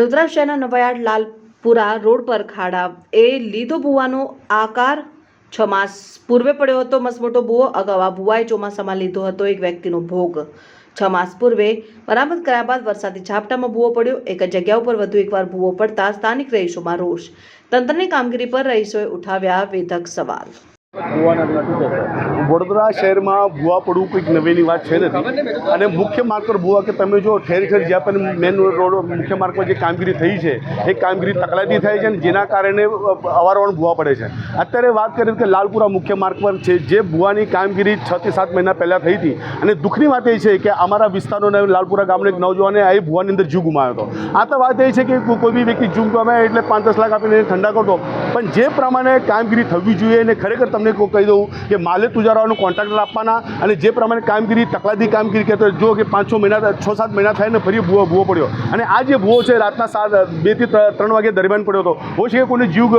વડોદરા શહેરના નવાયાર્ડ લાલપુરા રોડ પર ખાડા એ લીધો ભૂવાનો આકાર 6 માસ પૂર્વે પડ્યો હતો મસમોટો ભૂવો। અગાઉ આ ભૂવાએ ચોમાસામાં લીધો હતો એક વ્યક્તિનો ભોગ। 6 માસ પૂર્વે મરામત કર્યા બાદ વરસાદી ઝાપટામાં ભૂવો પડ્યો। એક જ જગ્યા ઉપર વધુ એકવાર ભૂવો પડતા સ્થાનિક રહીશોમાં રોષ। તંત્રની કામગીરી પર રહીશોએ ઉઠાવ્યા વેધક સવાલ। વડોદરા શહેરમાં ભૂવા પડવું કોઈક નવીની વાત છે નથી અને મુખ્ય માર્ગ પર ભૂવા કે તમે જો ઠેર ઠેર જ્યાં પણ મેન રોડ મુખ્ય માર્ગ પર જે કામગીરી થઈ છે એ કામગીરી તકલાદી થાય છે અને જેના કારણે અવારનવાર ભૂવા પડે છે। અત્યારે વાત કરીએ કે લાલપુરા મુખ્ય માર્ગ પર છે જે ભૂવાની કામગીરી 6 થી 7 મહિના પહેલાં થઈ હતી અને દુઃખની વાત એ છે કે અમારા વિસ્તારોના લાલપુરા ગામનો એક નવજવાને આ ભૂવાની અંદર જીવ ગુમાવ્યો હતો। આ તો વાત એ છે કે કોઈ બી વ્યક્તિ જીવ ગુમાવે એટલે 5-10 લાખ આપીને ઠંડા કરતો, પણ જે પ્રમાણે કામગીરી થવી જોઈએ અને ખરેખર તમને કહી દઉં કે માલે તુજારાઓનો કોન્ટ્રાક્ટર આપવાના અને જે પ્રમાણે કામગીરી તકલાદી કામગીરી કહેતો જો કે 5-6 મહિના 6-7 મહિના થાય ને ફરી ભૂવો પડ્યો અને આ જે ભૂવો છે રાતના 2 થી 3 વાગ્યા દરમિયાન પડ્યો હતો। હોય છે કે કોઈને જીવ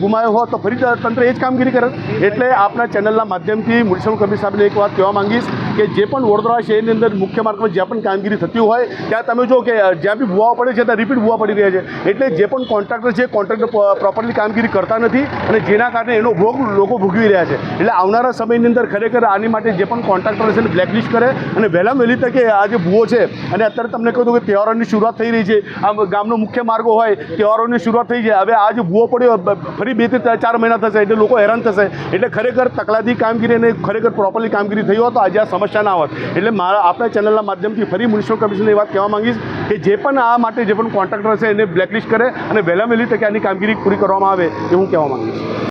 ગુમાવ્યો હોત તો ફરી તંત્ર એ જ કામગીરી કરે। એટલે આપણા ચેનલના માધ્યમથી મ્યુનિસિપલ કમિશનર સાહેબને એક વાત કહેવા માંગીશ કે જે પણ વડોદરા શહેરની અંદર મુખ્ય માર્ગ પર જ્યાં પણ કામગીરી થતી હોય ત્યાં તમે જો કે જ્યાં બી ભૂવા પડે છે ત્યાં રિપીટ ભૂવા પડી રહ્યા છે। એટલે જે પણ કોન્ટ્રાક્ટર છે કોન્ટ્રાક્ટર પ્રોપરલી કામગીરી કરતા નથી અને જેના કારણે એનો ભોગ લોકો ભોગવી રહ્યા છે। એટલે આવનારા સમયની અંદર ખરેખર આની માટે જે પણ કોન્ટ્રાક્ટર છે એને બ્લેકલિસ્ટ કરે અને વહેલામાં વહેલી તકે આ જે ભૂવો છે અને અત્યારે તમને કહું કે તહેવારોની શરૂઆત થઈ રહી છે, આ ગામનો મુખ્ય માર્ગો હોય તહેવારોની શરૂઆત થઈ છે, હવે આ જે ભૂવો પડ્યો ફરી 2 થી 4 મહિના થશે એટલે લોકો હેરાન થશે। એટલે ખરેખર તકલાદી કામગીરી અને ખરેખર પ્રોપરલી કામગીરી થઈ હોત તો આજે આ સમસ્યા ના હોત। એટલે મારા આપણા ચેનલના માધ્યમથી ફરી મ્યુનિસિપલ કમિશનરને એ વાત કહેવા માંગીશ કે જે પણ આ માટે જે પણ કોન્ટ્રાક્ટર છે એને બ્લેકલિસ્ટ કરે અને વહેલામાં વહેલી તકે આની કામગીરી પૂરી કરવામાં આવે એ હું કહેવા માંગીશ।